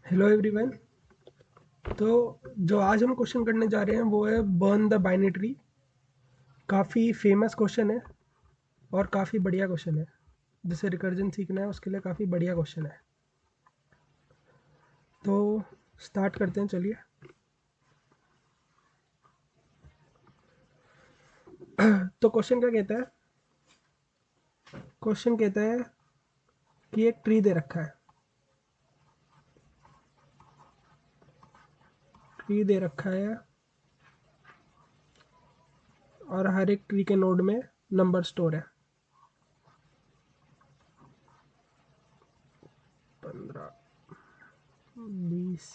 Hello everyone. तो जो आज हम क्वेश्चन करने जा रहे हैं वो है बर्न द बाइनरी ट्री। काफ़ी फेमस क्वेश्चन है और काफ़ी बढ़िया क्वेश्चन है। जिसे रिकर्जन सीखना है उसके लिए काफ़ी बढ़िया क्वेश्चन है। तो स्टार्ट करते हैं, चलिए। तो क्वेश्चन क्या कहता है? क्वेश्चन कहता है कि एक ट्री दे रखा है। ट्री दे रखा है और हर एक ट्री के नोड में नंबर स्टोर है। 15, 20,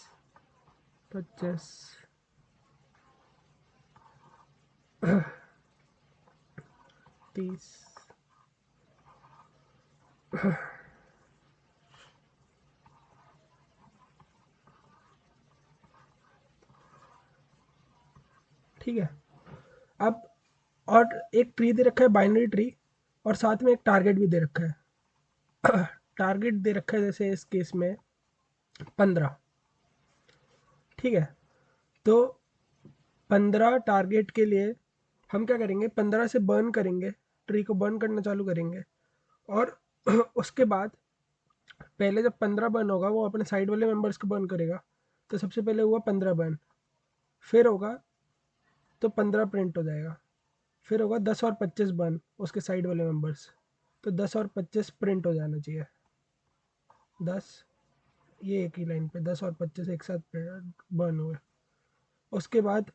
25, 30। ठीक है। अब और एक ट्री दे रखा है, बाइनरी ट्री, और साथ में एक टारगेट भी दे रखा है। टारगेट दे रखा है जैसे इस केस में 15। ठीक है। तो 15 टारगेट के लिए हम क्या करेंगे? 15 से बर्न करेंगे, ट्री को बर्न करना चालू करेंगे। और उसके बाद पहले जब 15 बर्न होगा वो अपने साइड वाले मेंबर्स को बर्न करेगा। तो सबसे पहले हुआ 15 बर्न, फिर होगा तो 15 प्रिंट हो जाएगा, फिर होगा 10 और 25 बर्न उसके साइड वाले मेंबर्स। तो 10 और 25 प्रिंट हो जाना चाहिए। 10, ये एक ही लाइन पे 10 और 25 एक साथ बर्न हुए। उसके बाद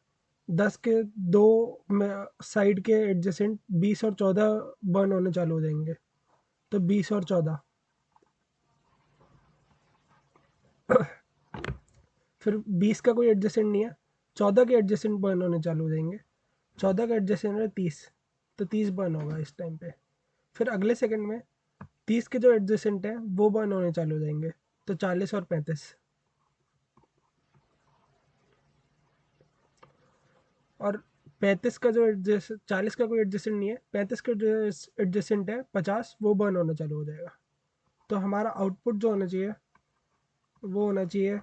10 के दो साइड के एडजेसेंट 20 और 14 बर्न होने चालू हो जाएंगे। तो 20 और 14, फिर 20 का कोई एडजेसेंट नहीं है, 14 के एडजेसेंट बर्न होने चालू हो जाएंगे। 14 का एडजेसेंट है 30, तो 30 बर्न होगा इस टाइम पे। फिर अगले सेकंड में 30 के जो एडजेसेंट है वो बर्न होने चालू हो जाएंगे। तो 40 और 35। और 35 का जो एडजेसेंट, 40 का कोई एडजेसेंट नहीं है, 35 का जो एडजेसेंट है 50, वो बर्न होना चालू हो जाएगा। तो हमारा आउटपुट जो होना चाहिए वो होना चाहिए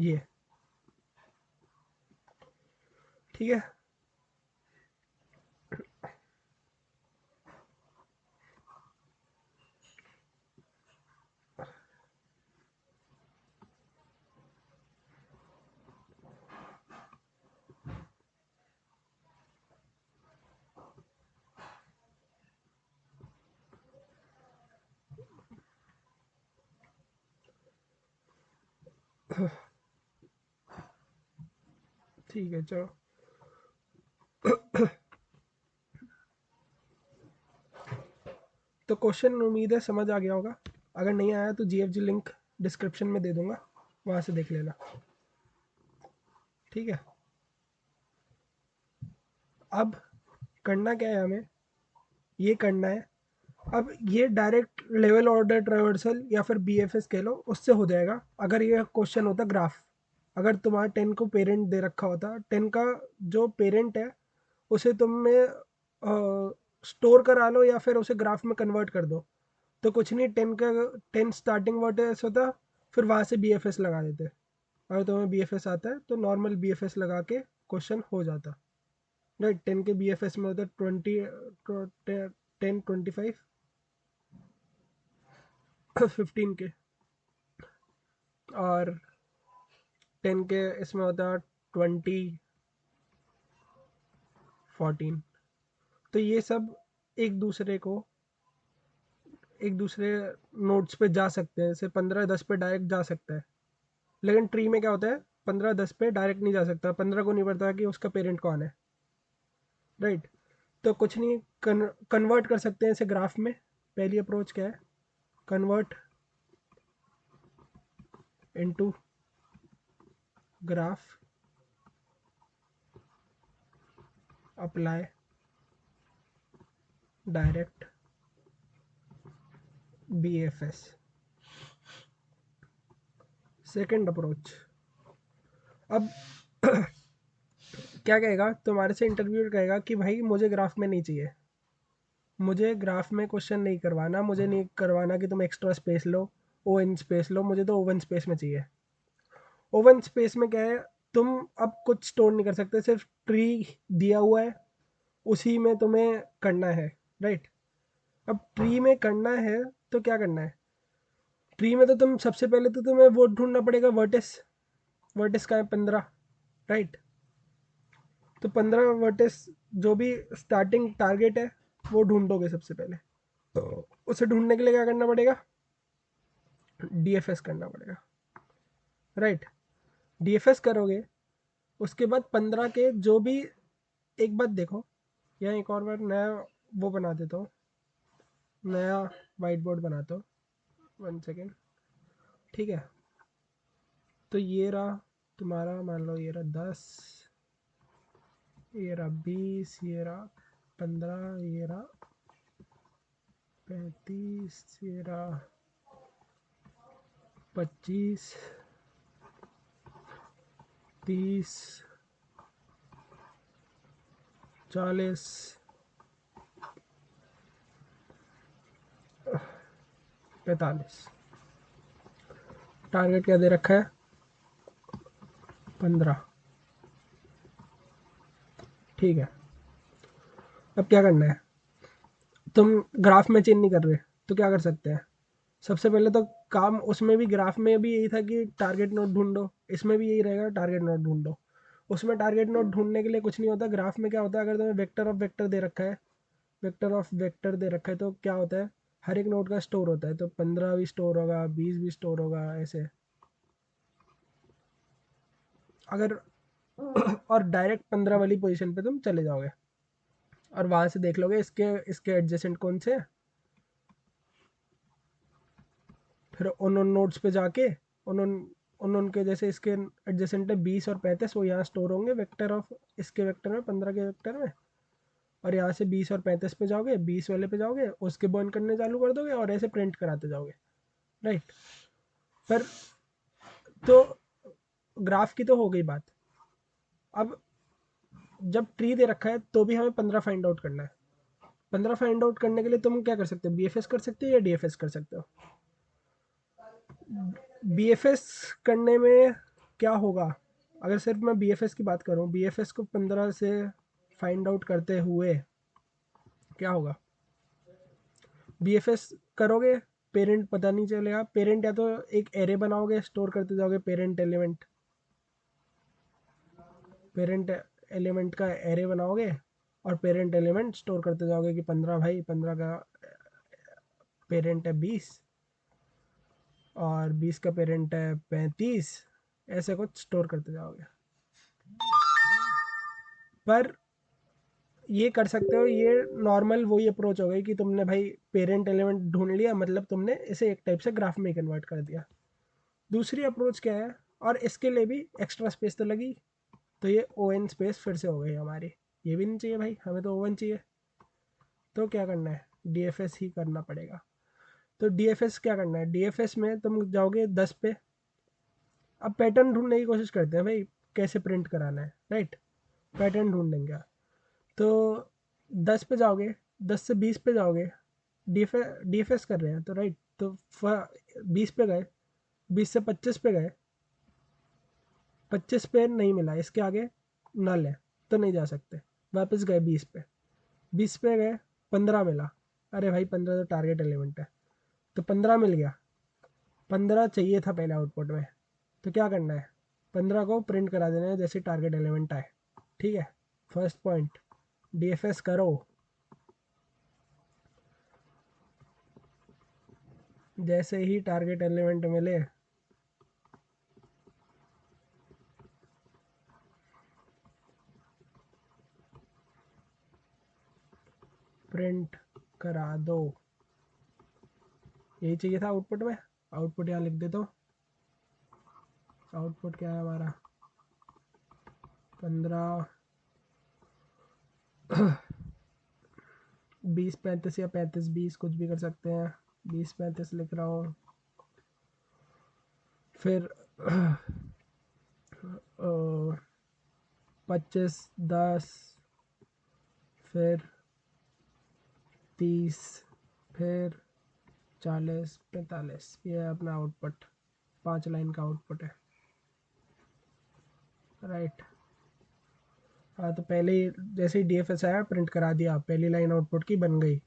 ये। ठीक है। ठीक है, चलो। तो क्वेश्चन उम्मीद है समझ आ गया होगा। अगर नहीं आया तो जीएफजी लिंक डिस्क्रिप्शन में दे दूंगा, वहाँ से देख लेना। ठीक है। अब करना क्या है हमें? ये करना है। अब ये डायरेक्ट लेवल ऑर्डर ट्रावर्सल या फिर बीएफएस कह लो, उससे हो जाएगा अगर ये क्वेश्चन होता ग्राफ। अगर तुम्हारा 10 को पेरेंट दे रखा होता, 10 का जो पेरेंट है उसे तुम में स्टोर करा लो या फिर उसे ग्राफ में कन्वर्ट कर दो। तो कुछ नहीं, 10 का 10 स्टार्टिंग वर्टेक्स होता, फिर वहाँ से बीएफएस लगा देते। अगर तुम्हें बीएफएस आता है तो नॉर्मल बीएफएस लगा के क्वेश्चन हो जाता। राइट, 10 के बीएफएस में होता 20, 10, 25, 15 के। और 10 के इसमें होता 20, 14। तो ये सब एक दूसरे को, एक दूसरे नोट्स पे जा सकते हैं। जैसे 15 10 पे डायरेक्ट जा सकता है, लेकिन ट्री में क्या होता है, 15 10 पे डायरेक्ट नहीं जा सकता। 15 को नहीं पता कि उसका पेरेंट कौन है। राइट। तो कुछ नहीं, कन्वर्ट कर सकते हैं इसे ग्राफ में। पहली अप्रोच क्या है? Convert into graph, apply direct BFS. Second approach. अब क्या कहेगा तुम्हारे से इंटरव्यूअर? कहेगा कि भाई मुझे ग्राफ में नहीं चाहिए, मुझे ग्राफ में क्वेश्चन नहीं करवाना, मुझे नहीं करवाना कि तुम एक्स्ट्रा स्पेस लो, ओवन स्पेस लो, मुझे तो ओवन स्पेस में चाहिए। ओवन स्पेस में क्या है, तुम अब कुछ स्टोर नहीं कर सकते, सिर्फ ट्री दिया हुआ है, उसी में तुम्हें करना है, राइट। अब ट्री में करना है तो क्या करना है, ट्री में तो तुम सबसे पहले तो तुम्हें वो ढूंढना पड़ेगा, वर्टिस। वर्टिस का है 15, राइट। तो 15 वर्टिस, जो भी स्टार्टिंग टारगेट है वो ढूंढोगे सबसे पहले। तो उसे ढूंढने के लिए क्या करना पड़ेगा, डीएफएस करना पड़ेगा, राइट। डीएफएस करोगे, उसके बाद 15 के जो भी, एक बात देखो, यहाँ एक और बार नया वो बना देता हूँ, नया वाइट बोर्ड बनाता हूँ, 1 सेकेंड, ठीक है। तो ये रहा तुम्हारा, मान लो ये रहा 10, ये रहा 20, ये रहा 15, ये रहा 35, ये रहा 25, 30, 40, 45। टारगेट क्या दे रखा है, 15, ठीक है। अब क्या करना है, तुम ग्राफ में चेंज नहीं कर रहे, तो क्या कर सकते हैं, सबसे पहले तो काम उसमें भी, ग्राफ में भी यही था कि टारगेट नोड ढूंढो, इसमें भी यही रहेगा, टारगेट नोड ढूंढो। उसमें टारगेट नोड ढूंढने के लिए कुछ नहीं होता, ग्राफ में क्या होता है, अगर तुम्हें वेक्टर ऑफ वेक्टर दे रखा है, वेक्टर ऑफ वेक्टर दे रखा है, तो क्या होता है, हर एक नोड का स्टोर होता है, तो 15 भी स्टोर होगा, 20 भी स्टोर होगा, ऐसे। अगर और डायरेक्ट 15 वाली पोजीशन पे तुम चले जाओगे और वहां से देख लोगे इसके इसके एडजेसेंट कौन से हैं। फिर उन नोड्स पे जाके उन उन उनके जैसे इसके एडजेसेंट है 20 और 35, वो यहाँ स्टोर होंगे वेक्टर ऑफ, इसके वेक्टर में, 15 के वेक्टर में। और यहाँ से 20 और 35 पे जाओगे, 20 वाले पे जाओगे, उसके बर्न करने चालू कर दोगे और ऐसे प्रिंट कराते जाओगे, राइट। पर तो ग्राफ की तो हो गई बात। अब जब ट्री दे रखा है तो भी हमें 15 फाइंड आउट करना है। 15 फाइंड आउट करने के लिए तुम क्या कर सकते हो, बीएफएस कर सकते हो या डीएफएस कर सकते हो। बीएफएस करने में क्या होगा, अगर सिर्फ मैं बीएफएस की बात करूं, बीएफएस को 15 से फाइंड आउट करते हुए क्या होगा, बीएफएस करोगे, पेरेंट पता नहीं चलेगा, पेरेंट या तो एक एरे बनाओगे, स्टोर करते जाओगे पेरेंट एलिमेंट, पेरेंट एलिमेंट का एरे बनाओगे और पेरेंट एलिमेंट स्टोर करते जाओगे कि 15 भाई, 15 का पेरेंट है 20 और 20 का पेरेंट है 35, ऐसे कुछ स्टोर करते जाओगे। पर ये कर सकते हो, ये नॉर्मल वही अप्रोच हो गई कि तुमने भाई पेरेंट एलिमेंट ढूंढ लिया, मतलब तुमने इसे एक टाइप से ग्राफ में कन्वर्ट कर दिया। दूसरी अप्रोच क्या है, और इसके लिए भी एक्स्ट्रा स्पेस तो लगी, तो ये ओ एन स्पेस फिर से हो गई हमारी। ये भी नहीं चाहिए भाई, हमें तो ओवन चाहिए। तो क्या करना है, डीएफएस ही करना पड़ेगा। तो डीएफएस क्या करना है, डीएफएस में तुम जाओगे 10 पे। अब पैटर्न ढूंढने की कोशिश करते हैं भाई, कैसे प्रिंट कराना है, राइट। पैटर्न ढूंढेंगे, तो 10 पे जाओगे, 10 से 20 पे जाओगे, डीएफएस कर रहे हैं तो, राइट। तो 20 पे गए, 20 से 25 पे गए, 25 पे नहीं मिला, इसके आगे नल है तो नहीं जा सकते, वापस गए 20 पे, 20 पे गए, 15 मिला, अरे भाई 15 तो टारगेट एलिमेंट है, तो 15 मिल गया, 15 चाहिए था पहले आउटपुट में, तो क्या करना है, 15 को प्रिंट करा देना है जैसे टारगेट एलिमेंट आए, ठीक है। फर्स्ट पॉइंट, डीएफएस करो, जैसे ही टारगेट एलिमेंट मिले प्रिंट करा दो। यही चाहिए था आउटपुट में, आउटपुट यहाँ लिख देता हूँ। आउटपुट क्या है हमारा, 15, 20, 35 या 35, 20 कुछ भी कर सकते हैं, 20, 35 लिख रहा हूँ। फिर 25, 10, फिर 30, फिर 40 45, ये है अपना आउटपुट, 5 लाइन का आउटपुट है, राइट। हाँ, तो पहले ही जैसे ही DFS आया प्रिंट करा दिया, पहली लाइन आउटपुट की बन गई।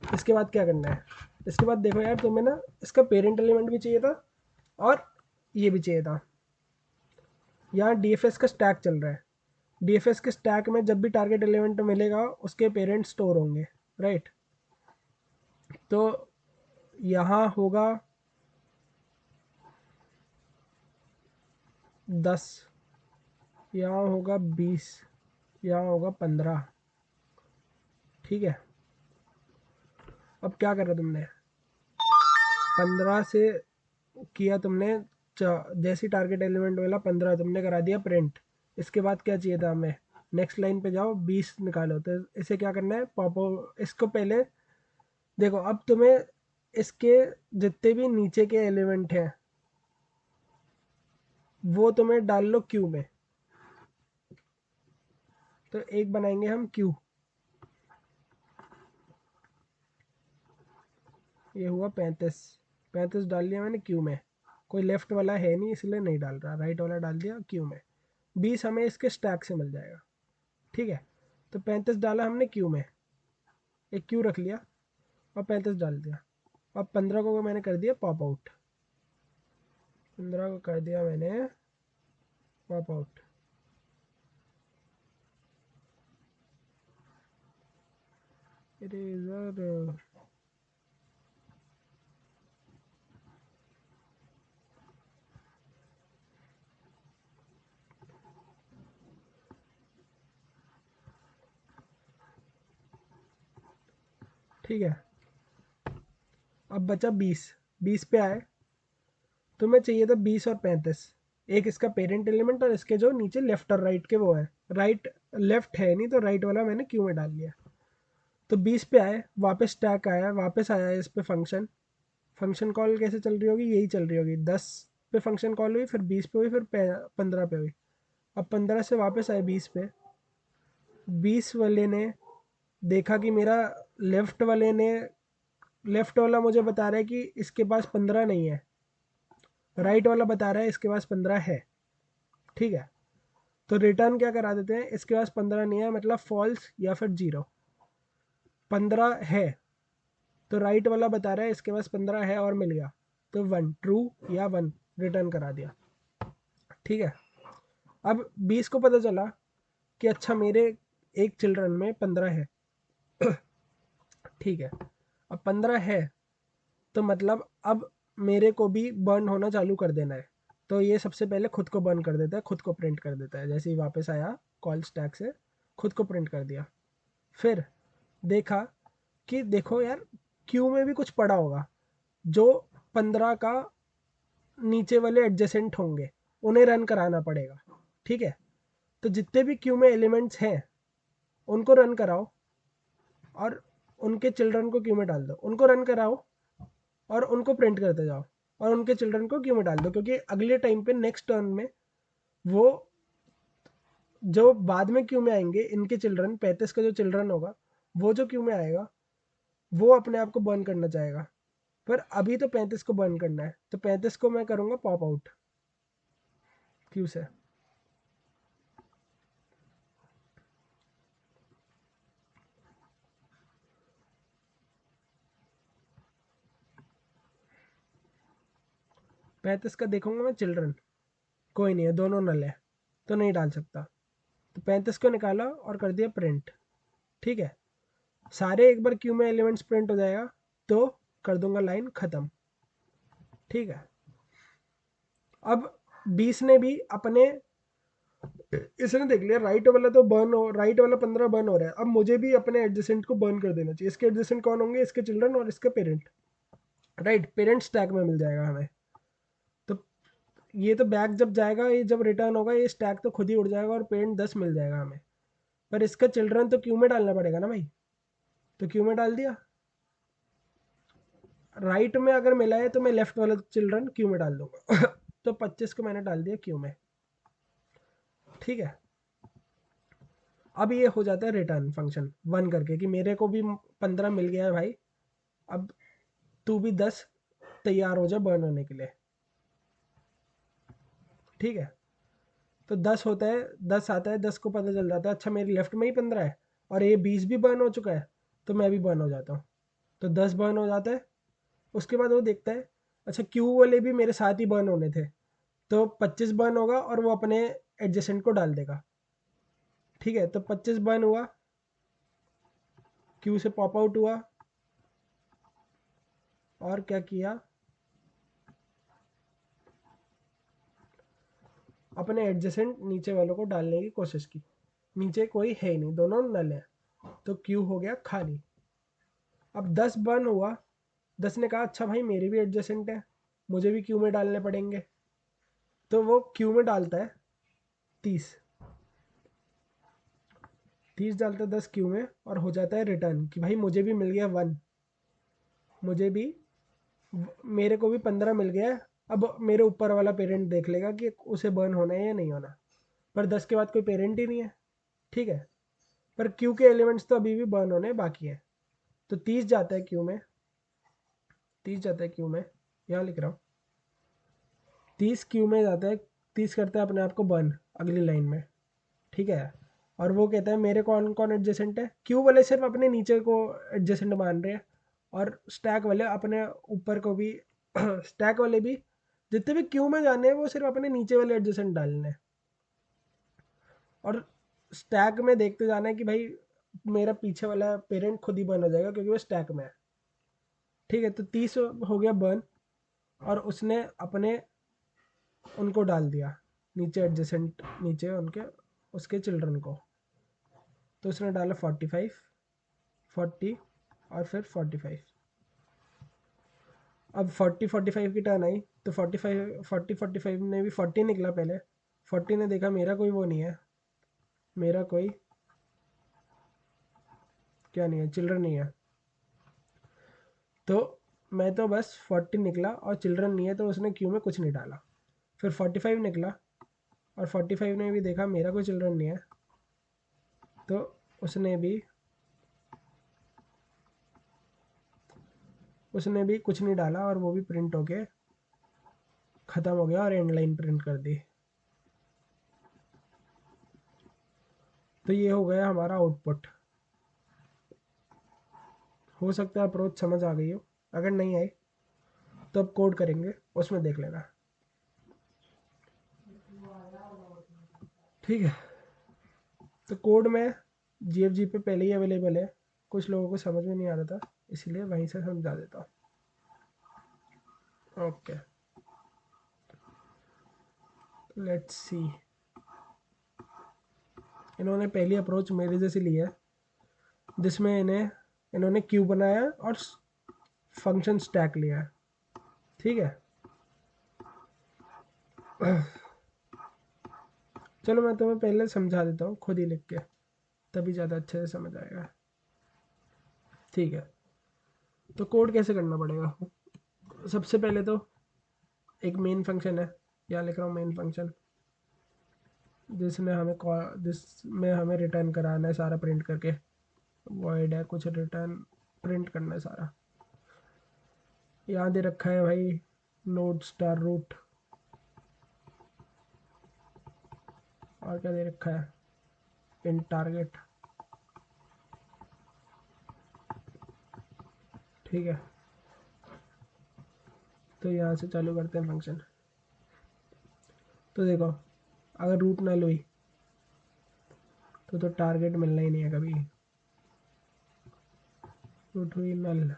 इसके बाद क्या करना है, इसके बाद देखो यार, तुम्हें ना इसका पेरेंट एलिमेंट भी चाहिए था और ये भी चाहिए था। यहाँ DFS का स्टैक चल रहा है, DFS के स्टैक में जब भी टारगेट एलिमेंट मिलेगा उसके पेरेंट स्टोर होंगे, राइट। तो यहाँ होगा 10, यहाँ होगा 20, यहाँ होगा 15, ठीक है। अब क्या करा तुमने, 15 से किया तुमने, जैसी टारगेट एलिमेंट मिला 15 तुमने करा दिया प्रिंट। इसके बाद क्या चाहिए था हमें, नेक्स्ट लाइन पे जाओ, 20 निकालो। तो इसे क्या करना है, पॉप इसको पहले देखो, अब तुम्हें इसके जितने भी नीचे के एलिमेंट हैं वो तुम्हें डाल लो क्यू में। तो एक बनाएंगे हम क्यू, ये हुआ 35, 35 डाल दिया मैंने क्यू में। कोई लेफ्ट वाला है नहीं इसलिए नहीं डाल रहा, राइट वाला डाल दिया क्यू में। 20 हमें इसके स्टैक से मिल जाएगा, ठीक है। तो 35 डाला हमने क्यू में, एक क्यू रख लिया और 35 डाल दिया। अब 15 को मैंने कर दिया पॉप आउट, 15 को कर दिया मैंने पॉप आउट। इरेजर, ठीक है। अब बचा 20, 20 पे आए, तुम्हें चाहिए था 20 और 35, एक इसका पेरेंट एलिमेंट और इसके जो नीचे लेफ्ट और राइट के वो है, राइट लेफ्ट है नहीं तो राइट वाला मैंने क्यू में डाल दिया। तो 20 पे आए, वापस स्टैक आया, वापस आया इस पे फंक्शन, फंक्शन कॉल कैसे चल रही होगी, यही चल रही होगी, 10 पे फंक्शन कॉल हुई, फिर 20 पे हुई, फिर 15 पे हुई। अब 15 से वापस आए 20 पे, 20 वाले ने देखा कि मेरा लेफ्ट वाले ने, लेफ्ट वाला मुझे बता रहा है कि इसके पास 15 नहीं है, राइट वाला बता रहा है इसके पास 15 है, ठीक है। तो रिटर्न क्या करा देते हैं, इसके पास 15 नहीं है मतलब फॉल्स या फिर 0। 15 है तो राइट वाला बता रहा है इसके पास 15 है और मिल गया, तो 1 ट्रू या 1 रिटर्न करा दिया, ठीक है। अब 20 को पता चला कि अच्छा मेरे एक चिल्ड्रन में 15 है, ठीक है। अब 15 है तो मतलब अब मेरे को भी बर्न होना चालू कर देना है। तो ये सबसे पहले खुद को बर्न कर देता है, खुद को प्रिंट कर देता है, जैसे ही वापस आया कॉल स्टैक से खुद को प्रिंट कर दिया। फिर देखा कि देखो यार, क्यू में भी कुछ पड़ा होगा, जो 15 का नीचे वाले एडजेसेंट होंगे उन्हें रन कराना पड़ेगा, ठीक है। तो जितने भी क्यू में एलिमेंट्स हैं उनको रन कराओ और उनके चिल्ड्रन को क्यू में डाल दो, उनको रन कराओ और उनको प्रिंट करते जाओ और उनके चिल्ड्रन को क्यू में डाल दो, क्योंकि अगले टाइम पे नेक्स्ट टर्न में वो जो बाद में क्यू में आएंगे इनके चिल्ड्रन, 35 का जो चिल्ड्रन होगा वो जो क्यू में आएगा वो अपने आप को बर्न करना चाहेगा। पर अभी तो 35 को बर्न करना है, तो 35 को मैं करूँगा पॉप आउट क्यू से। 35 का देखूंगा मैं चिल्ड्रन, कोई नहीं है, दोनों नल है तो नहीं डाल सकता। तो 35 को निकाला और कर दिया प्रिंट, ठीक है। सारे एक बार क्यू में एलिमेंट्स प्रिंट हो जाएगा तो कर दूंगा लाइन ख़त्म, ठीक है। अब 20 ने भी अपने, इसने देख लिया राइट वाला तो बर्न हो, राइट वाला 15 बर्न हो रहा है, अब मुझे भी अपने एडजेसेंट को बर्न कर देना चाहिए। इसके एडजेसेंट कौन होंगे, इसके चिल्ड्रन और इसके पेरेंट, राइट। पेरेंट स्टैक में मिल जाएगा हमें। तो ये तो बैक जब जाएगा, ये जब रिटर्न होगा ये स्टैक तो खुद ही उड़ जाएगा और पेरेंट 10 मिल जाएगा हमें। पर इसका चिल्ड्रन तो क्यू में डालना पड़ेगा ना भाई, तो क्यू में डाल दिया। राइट में अगर मिला है तो मैं लेफ्ट वाला चिल्ड्रन क्यू में डाल दूंगा तो 25 को मैंने डाल दिया क्यू में, ठीक है। अब ये हो जाता है रिटर्न फंक्शन 1 करके कि मेरे को भी 15 मिल गया है भाई। अब तू भी 10 तैयार हो जा बर्न होने के लिए। ठीक है, तो 10 होता है, 10 आता है, 10 को पता चल जाता है अच्छा मेरे लेफ्ट में ही 15 है और ये 20 भी बर्न हो चुका है, तो मैं भी बर्न हो जाता हूँ। तो 10 बर्न हो जाता है। उसके बाद वो देखता है अच्छा क्यू वाले भी मेरे साथ ही बर्न होने थे, तो 25 बर्न होगा और वो अपने एडजेसेंट को डाल देगा। ठीक है, तो 25 बर्न हुआ, क्यू से पॉप आउट हुआ और क्या किया, अपने एडजेसेंट नीचे वालों को डालने की कोशिश की। नीचे कोई है ही नहीं, दोनों नल है, तो क्यू हो गया खाली। अब 10 बर्न हुआ, 10 ने कहा अच्छा भाई मेरे भी एडजेसेंट है, मुझे भी क्यू में डालने पड़ेंगे, तो वो क्यू में डालता है 30। 30 डालता है 10 क्यू में और हो जाता है रिटर्न कि भाई मुझे भी मिल गया 1, मुझे भी, मेरे को भी 15 मिल गया है। अब मेरे ऊपर वाला पेरेंट देख लेगा कि उसे बर्न होना है या नहीं होना, पर 10 के बाद कोई पेरेंट ही नहीं है। ठीक है, पर क्यू के एलिमेंट्स तो अभी भी बर्न होने बाकी है, तो 30 जाता है क्यू में, 30 जाता है क्यू में, यहाँ लिख रहा हूँ 30 क्यू में जाता है, 30 करता है अपने आप को बर्न अगली लाइन में। ठीक है, और वो कहता है मेरे कौन कौन एडजेसेंट है, क्यू वाले सिर्फ अपने नीचे को एडजेसेंट मान रहे हैं और स्टैक वाले अपने ऊपर को भी स्टैक वाले भी जितने भी क्यू में जाने हैं वो सिर्फ अपने नीचे वाले एडजेसेंट डालने हैं, और स्टैक में देखते जाना है कि भाई मेरा पीछे वाला पेरेंट खुद ही बर्न हो जाएगा क्योंकि वो स्टैक में है। ठीक है, तो 30 हो गया बर्न और उसने अपने उनको डाल दिया नीचे एडजेसेंट, नीचे उनके उसके चिल्ड्रन को, तो उसने डाला 45, 40 और फिर 45। अब 40-45 की टर्न आई, तो 45 40-45 ने भी 40 निकला पहले, 40 ने देखा मेरा कोई वो नहीं है, मेरा कोई क्या नहीं है, चिल्ड्रन नहीं है, तो मैं तो बस 40 निकला और चिल्ड्रन नहीं है, तो उसने क्यू में कुछ नहीं डाला। फिर 45 निकला और 45 ने भी देखा मेरा कोई चिल्ड्रन नहीं है, तो उसने भी कुछ नहीं डाला और वो भी प्रिंट होके ख़त्म हो गया और एंड लाइन प्रिंट कर दी। तो ये हो गया हमारा आउटपुट। हो सकता है अप्रोच समझ आ गई हो, अगर नहीं आई तो अब कोड करेंगे, उसमें देख लेना। ठीक है, तो कोड में GFG पे पहले ही अवेलेबल है, कुछ लोगों को समझ में नहीं आ रहा था इसीलिए वहीं से समझा देता हूँ। Okay, let's see. इन्होंने पहली अप्रोच मेरे जैसी ली है, जिसमें इन्होंने क्यू बनाया और फंक्शन स्टैक लिया है। ठीक है, चलो मैं तुम्हें पहले समझा देता हूँ खुद ही लिख के, तभी ज़्यादा अच्छे से समझ आएगा। ठीक है, तो कोड कैसे करना पड़ेगा। सबसे पहले तो एक मेन फंक्शन है, यहाँ लिख रहा हूँ मेन फंक्शन, जिसमें हमें रिटर्न कराना है सारा प्रिंट करके, वॉइड है कुछ रिटर्न प्रिंट करना है सारा। यहाँ दे रखा है भाई नोड स्टार रूट, और क्या दे रखा है इन टारगेट। ठीक है, तो यहाँ से चालू करते हैं फंक्शन। तो देखो अगर रूट नल हुई तो टारगेट मिलना ही नहीं है कभी, रूट हुई नल,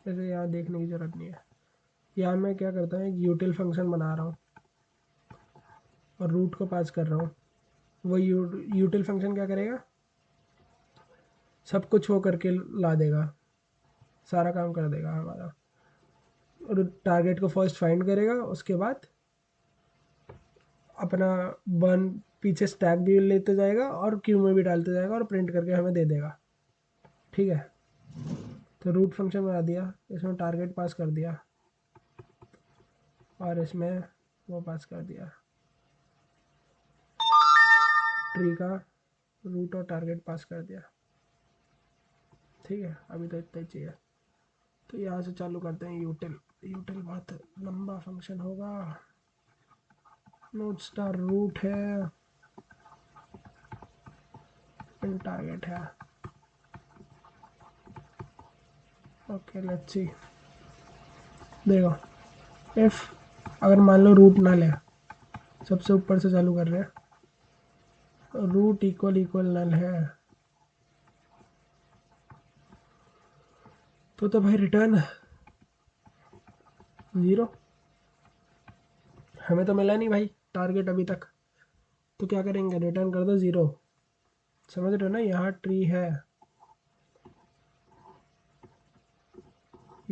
जैसे यहाँ देखने की ज़रूरत नहीं है। यहाँ मैं क्या करता हूँ एक यूटिल फंक्शन बना रहा हूँ और रूट को पास कर रहा हूँ। वो यूटिल फंक्शन क्या करेगा, सब कुछ वो करके ला देगा, सारा काम कर देगा हमारा। और टारगेट को फर्स्ट फाइंड करेगा, उसके बाद अपना वन पीछे स्टैक भी लेते जाएगा और क्यू में भी डालते जाएगा और प्रिंट करके हमें दे देगा। ठीक है, तो रूट फंक्शन बना दिया, इसमें टारगेट पास कर दिया और इसमें वो पास कर दिया, ट्री का रूट और टारगेट पास कर दिया। ठीक है, अभी तो इतना ही चाहिए। तो यहाँ से चालू करते हैं यूटिल। यूटिल बहुत लंबा फंक्शन होगा। नोट स्टार रूट है, इन टारगेट है। Okay let's see. देखो, इफ अगर मान लो रूट ना ले, सबसे ऊपर से चालू कर रहे हैं, रूट इक्वल इक्वल नल है, तो भाई रिटर्न 0। हमें तो मिला नहीं भाई टारगेट अभी तक, तो क्या करेंगे, रिटर्न कर दो 0। समझ रहे हो ना, यहाँ ट्री है,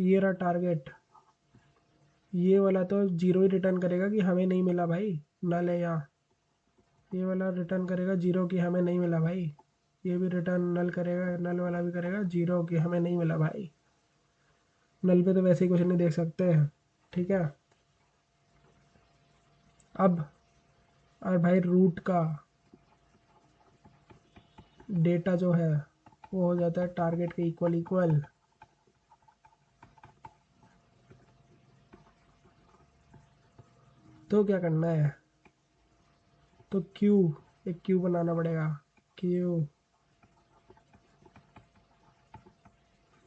ये रहा टारगेट, ये वाला तो 0 ही रिटर्न करेगा कि हमें नहीं मिला भाई, नल है यहाँ। ये वाला रिटर्न करेगा 0 कि हमें नहीं मिला भाई। ये भी रिटर्न नल करेगा, नल वाला भी करेगा 0 कि हमें नहीं मिला भाई। नल पे तो वैसे ही कुछ नहीं देख सकते हैं, ठीक है। अब और भाई रूट का डेटा जो है वो हो जाता है टारगेट के इक्वल इक्वल। तो क्या करना है, तो क्यू, एक क्यू बनाना पड़ेगा। क्यू,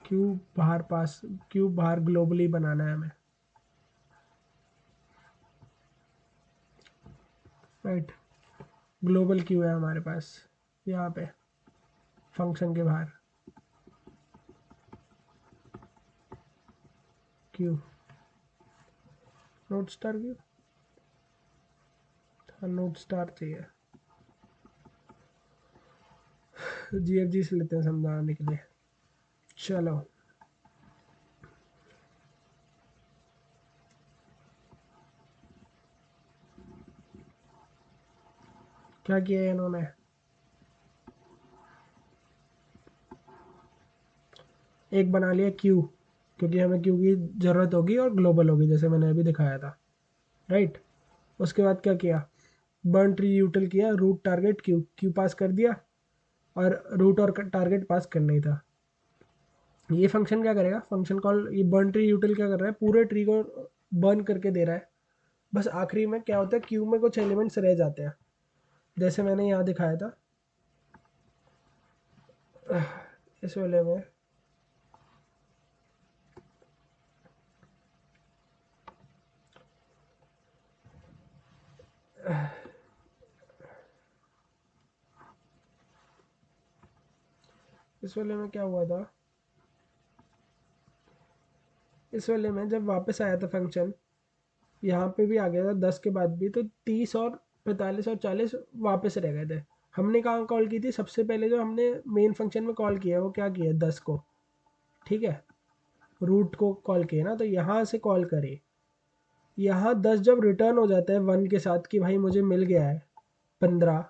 क्यू बाहर पास, क्यू बाहर ग्लोबली बनाना है हमें, राइट। ग्लोबल क्यू है हमारे पास यहाँ पे फंक्शन के बाहर। क्यू, नोट स्टार क्यू, हाँ नोट स्टार चाहिए। जीएफजी से लेते हैं समझाने के लिए। चलो, क्या किया है इन्होंने, एक बना लिया क्यू, क्योंकि हमें क्यू की ज़रूरत होगी और ग्लोबल होगी जैसे मैंने अभी दिखाया था, राइट। उसके बाद क्या किया, बर्न ट्री यूटिल किया, रूट टारगेट क्यू, क्यू पास कर दिया, और रूट और टारगेट पास करना ही था। ये फंक्शन क्या करेगा, फंक्शन कॉल, ये बर्न ट्री यूटिल क्या कर रहा है, पूरे ट्री को बर्न करके दे रहा है। बस आखिरी में क्या होता है, क्यू में कुछ एलिमेंट्स रह जाते हैं, जैसे मैंने यहाँ दिखाया था इस वाले में। इस वाले में क्या हुआ था, इस वाले में जब वापस आया था फंक्शन, यहाँ पे भी आ गया था 10 के बाद भी, तो 30 और 45 और 40 वापस रह गए थे। हमने कहाँ कॉल की थी, सबसे पहले जो हमने मेन फंक्शन में कॉल किया वो क्या किया, 10 को, ठीक है, रूट को कॉल किया ना, तो यहाँ से कॉल करे। यहाँ 10 जब रिटर्न हो जाता है 1 के साथ कि भाई मुझे मिल गया है 15,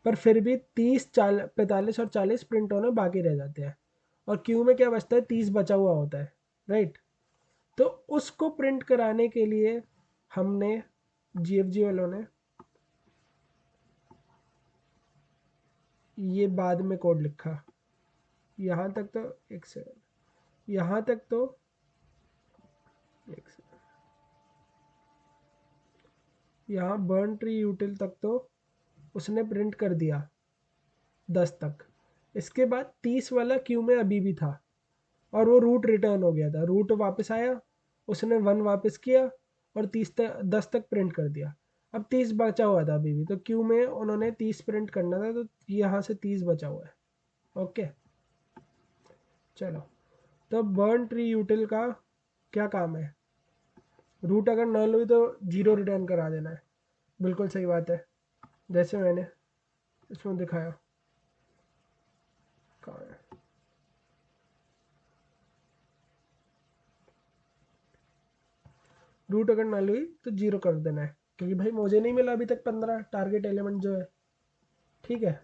पर फिर भी 30 45 और 40 प्रिंट होने बाकी रह जाते हैं, और क्यू में क्या बचता है, 30 बचा हुआ होता है, राइट। तो उसको प्रिंट कराने के लिए हमने, जीएफजी वालों ने ये बाद में कोड लिखा। यहाँ तक तो एक सेकंड, यहाँ तक तो एक सेकंड, यहाँ बर्न ट्री यूटिल तक तो उसने प्रिंट कर दिया 10 तक। इसके बाद 30 वाला क्यू में अभी भी था, और वो रूट रिटर्न हो गया था, रूट वापस आया, उसने 1 वापस किया, और 30 तक 10 तक प्रिंट कर दिया। अब 30 बचा हुआ था अभी भी, तो क्यू में उन्होंने 30 प्रिंट करना था, तो यहाँ से 30 बचा हुआ है। ओके चलो, तो बर्न ट्री यूटिल का क्या काम है, रूट अगर नल हुई तो 0 रिटर्न करा देना है, बिल्कुल सही बात है, जैसे मैंने इसमें दिखाया। कहाँ है, रूट अगर नल हुई तो 0 कर देना है, क्योंकि भाई मुझे नहीं मिला अभी तक 15 टारगेट एलिमेंट जो है, ठीक है।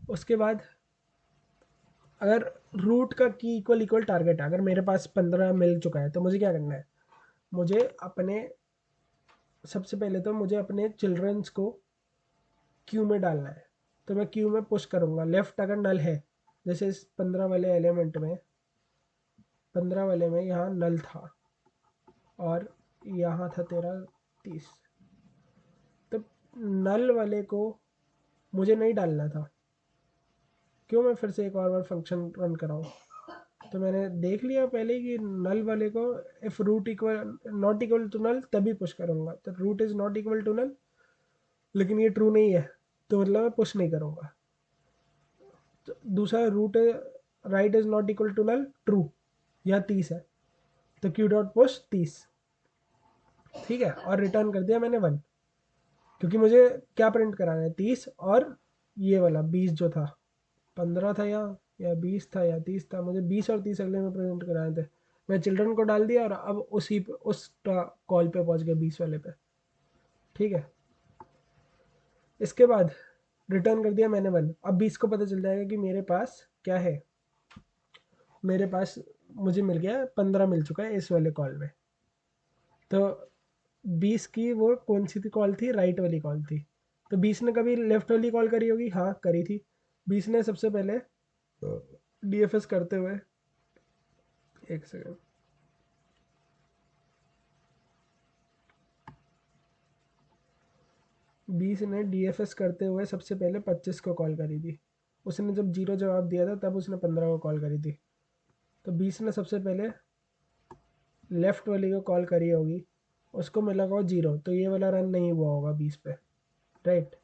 उसके बाद अगर रूट का की इक्वल इक्वल टारगेट है, अगर मेरे पास 15 मिल चुका है, तो मुझे क्या करना है, मुझे अपने, सबसे पहले तो मुझे अपने चिल्ड्रंस को क्यू में डालना है, तो मैं क्यू में पुश करूँगा, लेफ़्ट अगर नल है, जैसे इस 15 वाले एलिमेंट में, 15 वाले में यहाँ नल था और यहाँ था तेरा 30, तो नल वाले को मुझे नहीं डालना था, क्यों मैं फिर से एक और बार फंक्शन रन कराऊँ। तो मैंने देख लिया पहले ही कि नल वाले को if root equal not equal to null तभी पुश करूँगा, तो root is not equal to null, लेकिन ये ट्रू नहीं है, तो मतलब मैं पुश नहीं करूँगा। तो दूसरा root right is not equal to null, true, यह 30 है, तो क्यू डॉट पुश 30, ठीक है, और रिटर्न कर दिया मैंने 1, क्योंकि मुझे क्या प्रिंट कराना है, 30 और ये वाला 20 जो था, 15 था या 20 था या 30 था, मुझे 20 और 30 अगले में प्रिंट कराने थे। मैं चिल्ड्रन को डाल दिया और अब उसी पे उस कॉल पे पहुंच गया 20 वाले पे, ठीक है। इसके बाद रिटर्न कर दिया मैंने 1, अब 20 को पता चल जाएगा कि मेरे पास क्या है, मेरे पास मुझे मिल गया 15 मिल चुका है इस वाले कॉल में। तो 20 की वो कौन सी थी कॉल थी, राइट वाली कॉल थी, तो 20 ने कभी लेफ्ट वाली कॉल करी होगी, हाँ करी थी। 20 ने सबसे पहले डीएफएस करते हुए, एक सेकेंड, 20 ने डीएफएस करते हुए सबसे पहले 25 को कॉल करी थी, उसने जब 0 जवाब दिया था तब उसने 15 को कॉल करी थी। तो 20 ने सबसे पहले लेफ्ट वाली को कॉल करी होगी, उसको मिला होगा 0, तो ये वाला रन नहीं हुआ होगा 20 पे, राइट।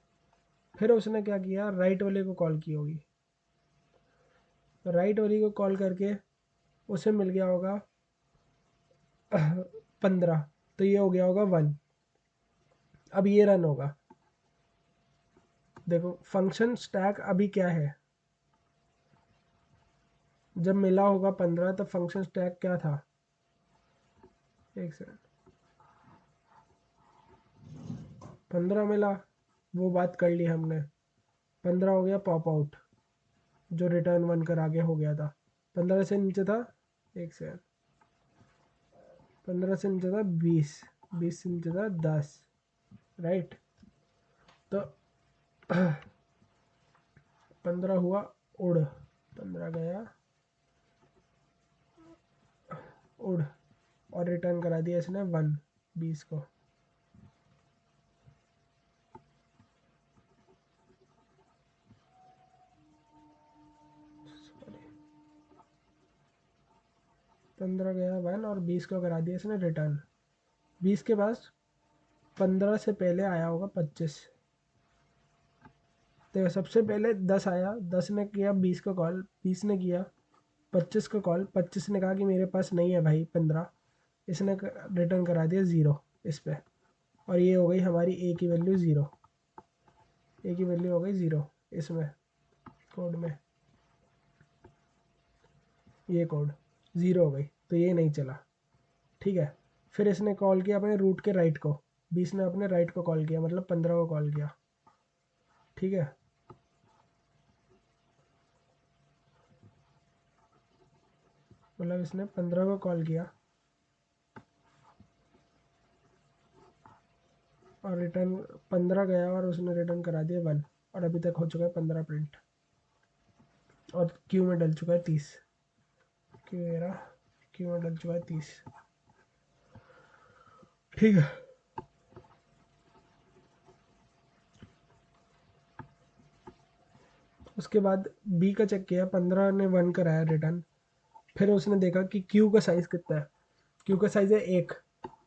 फिर उसने क्या किया, राइट वाले को कॉल की होगी, राइट वाली को कॉल करके उसे मिल गया होगा 15, तो ये हो गया होगा 1, अब ये रन होगा। देखो फंक्शन स्टैक अभी क्या है, जब मिला होगा 15 तब फंक्शन स्टैक क्या था, एक सेकंड, 15 मिला, वो बात कर ली हमने, 15 हो गया पॉप आउट, जो रिटर्न 1 कर आगे हो गया था, 15 से नीचे था, एक सेकंड, 15 से नीचे था 20, 20 से नीचे था 10, राइट। तो 15 हुआ उड़, 15 गया उड़, और रिटर्न करा दिया इसने 1 20 को। 15 गया 1 और 20 को करा दिया इसने रिटर्न। 20 के पास 15 से पहले आया होगा 25, तो सबसे पहले 10 आया, 10 ने किया 20 को कॉल, 20 ने किया 25 को कॉल, 25 ने कहा कि मेरे पास नहीं है भाई 15, इसने रिटर्न करा दिया 0 इस पे, और ये हो गई हमारी ए की वैल्यू 0, ए की वैल्यू हो गई 0 इसमें कोड में, ये कोड 0 हो गई, तो ये नहीं चला, ठीक है। फिर इसने कॉल किया अपने रूट के राइट को, 20 ने अपने राइट को कॉल किया, मतलब 15 को कॉल किया, ठीक है। मतलब इसने 15 को कॉल किया और रिटर्न 15 गया और उसने रिटर्न करा दिया 1, और अभी तक हो चुका है 15 प्रिंट, और क्यू में डल चुका है 30, क्यू में डल चुका है 30, ठीक है। उसके बाद बी का चेक किया, 15 ने 1 कराया रिटर्न, फिर उसने देखा कि क्यू का साइज़ कितना है, क्यू का साइज़ है 1,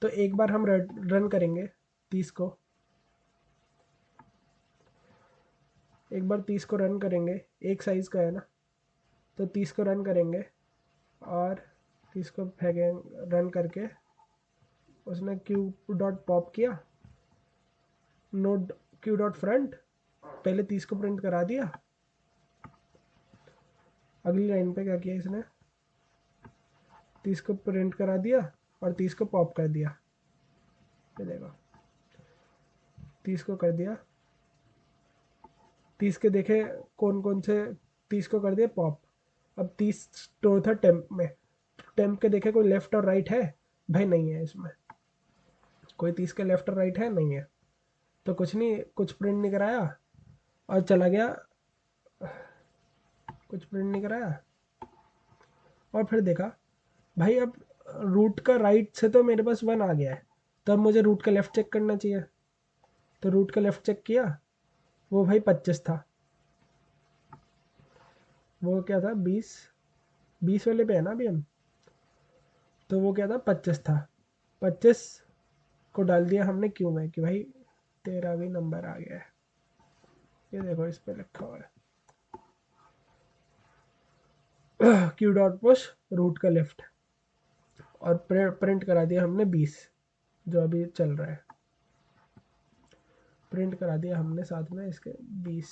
तो एक बार हम रन करेंगे 30 को, एक बार 30 को रन करेंगे, एक साइज़ का है ना, तो 30 को रन करेंगे और 30 को फेंकें, रन करके उसने क्यू डॉट पॉप किया, नोट क्यू डॉट फ्रंट, पहले 30 को प्रिंट करा दिया, अगली लाइन पे क्या किया इसने, 30 को प्रिंट करा दिया और 30 को पॉप कर दिया, ये देखो 30 को कर दिया, 30 के देखे कौन कौन से, 30 को कर दिया पॉप, अब 30 स्टोर था टेम्प में, टेम्प के देखे कोई लेफ्ट और राइट है, भाई नहीं है इसमें, कोई 30 के लेफ्ट और राइट है नहीं है, तो कुछ नहीं, कुछ प्रिंट नहीं कराया, और चला गया, कुछ प्रिंट नहीं कराया। और फिर देखा भाई अब रूट का राइट से तो मेरे पास 1 आ गया है, तो अब मुझे रूट का लेफ़्ट चेक करना चाहिए। तो रूट का लेफ़्ट चेक किया, वो भाई 25 था। वो क्या था, 20, 20 वाले पे है ना अभी हम। तो वो क्या था, 25 था। 25 को डाल दिया हमने क्यू में कि भाई तेरा भी नंबर आ गया है। ये देखो इस पे लिखा हुआ है क्यू डॉट पुश रूट का लेफ्ट। और प्रिंट करा दिया हमने 20 जो अभी चल रहा है। प्रिंट करा दिया हमने साथ में इसके 20।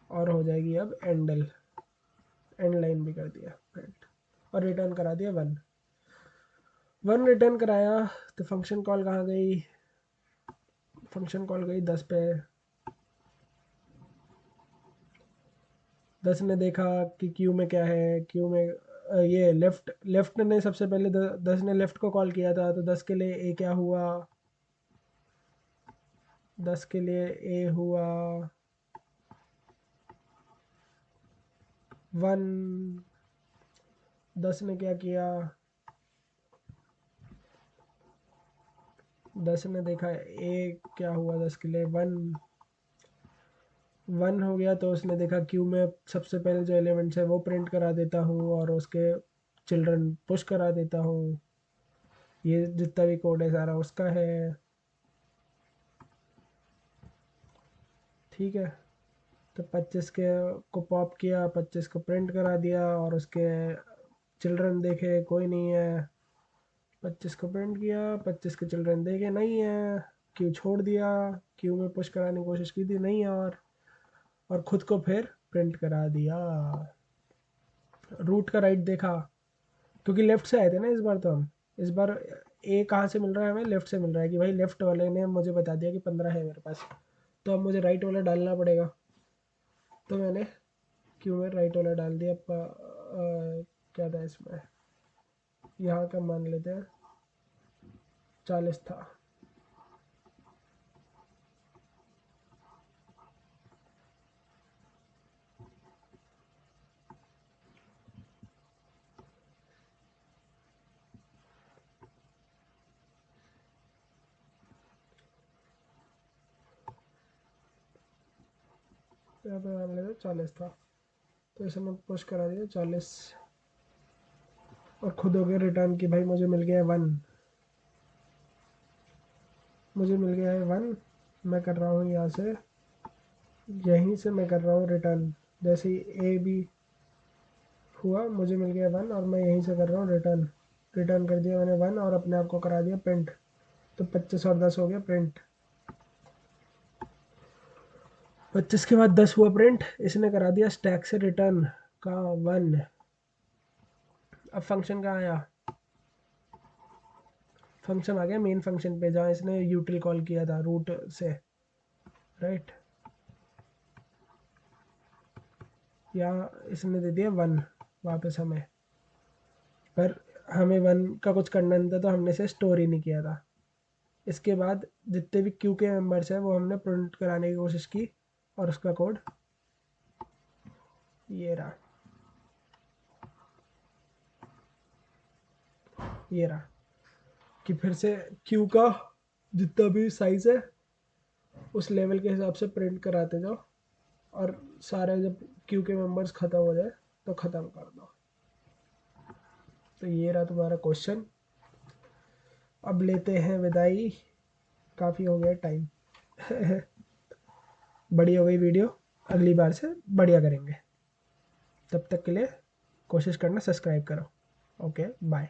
और हो जाएगी अब एंडल, एंड लाइन भी कर दिया प्रिंट। और रिटर्न करा दिया 1। 1 रिटर्न कराया तो फंक्शन कॉल कहाँ गई, फंक्शन कॉल गई 10 पे। 10 ने देखा कि क्यू में क्या है, क्यू में ये लेफ्ट, लेफ्ट ने सबसे पहले 10 ने लेफ्ट को कॉल किया था, तो 10 के लिए ए क्या हुआ, 10 के लिए ए हुआ 1। 10 ने क्या किया, 10 ने देखा ए क्या हुआ, 10 के लिए 1। 1 हो गया तो उसने देखा क्यू में सबसे पहले जो एलिमेंट्स है वो प्रिंट करा देता हूँ और उसके चिल्ड्रन पुश करा देता हूँ। ये जितना भी कोड है सारा उसका है, ठीक है। तो 25 के को पॉप किया, 25 को प्रिंट करा दिया और उसके चिल्ड्रन देखे कोई नहीं है। 25 को प्रिंट किया, 25 के चिल्ड्रन देखे नहीं है, क्यू छोड़ दिया, क्यू में पुश कराने की कोशिश की थी नहीं है, और खुद को फिर प्रिंट करा दिया। रूट का राइट देखा, क्योंकि लेफ्ट से आए थे ना इस बार, तो हम इस बार ए कहाँ से मिल रहा है, हमें लेफ्ट से मिल रहा है कि भाई लेफ्ट वाले ने मुझे बता दिया कि 15 है मेरे पास, तो अब मुझे राइट वाला डालना पड़ेगा। तो मैंने क्यू में राइट वाला डाल दिया। क्या था इसमें, यहाँ का मान लेते हैं 40 था। यहाँ पे मान लेते 40 था, तो इसे मैं पुश करा दिया 40 और खुद हो गया रिटर्न कि भाई मुझे मिल गया 1, मुझे मिल गया है 1। मैं कर रहा हूँ यहाँ से, यहीं से मैं कर रहा हूँ रिटर्न। जैसे ही ए बी हुआ मुझे मिल गया 1 और मैं यहीं से कर रहा हूँ रिटर्न। रिटर्न कर दिया मैंने 1 और अपने आप को करा दिया प्रिंट। तो 25 और 10 हो गया प्रिंट। 25 के बाद 10 हुआ प्रिंट, इसने करा दिया स्टैक से रिटर्न का 1। अब फंक्शन कहाँ आया, फंक्शन आ गया मेन फंक्शन पे जहाँ इसने यूटिल कॉल किया था रूट से, राइट। यहाँ इसने दे दिया 1 वापस हमें, पर हमें 1 का कुछ करना नहीं था तो हमने इसे स्टोर ही नहीं किया था। इसके बाद जितने भी क्यू के मेंबर्स हैं वो हमने प्रिंट कराने की कोशिश की और उसका कोड ये रहा, ये रहा कि फिर से क्यू का जितना भी साइज है उस लेवल के हिसाब से प्रिंट कराते जाओ और सारे जब क्यू के मेंबर्स ख़त्म हो जाए तो ख़त्म कर दो। तो ये रहा तुम्हारा क्वेश्चन। अब लेते हैं विदाई, काफ़ी हो गया टाइम बड़ी हो गई वीडियो, अगली बार से बढ़िया करेंगे। तब तक के लिए कोशिश करना सब्सक्राइब करो। Okay bye.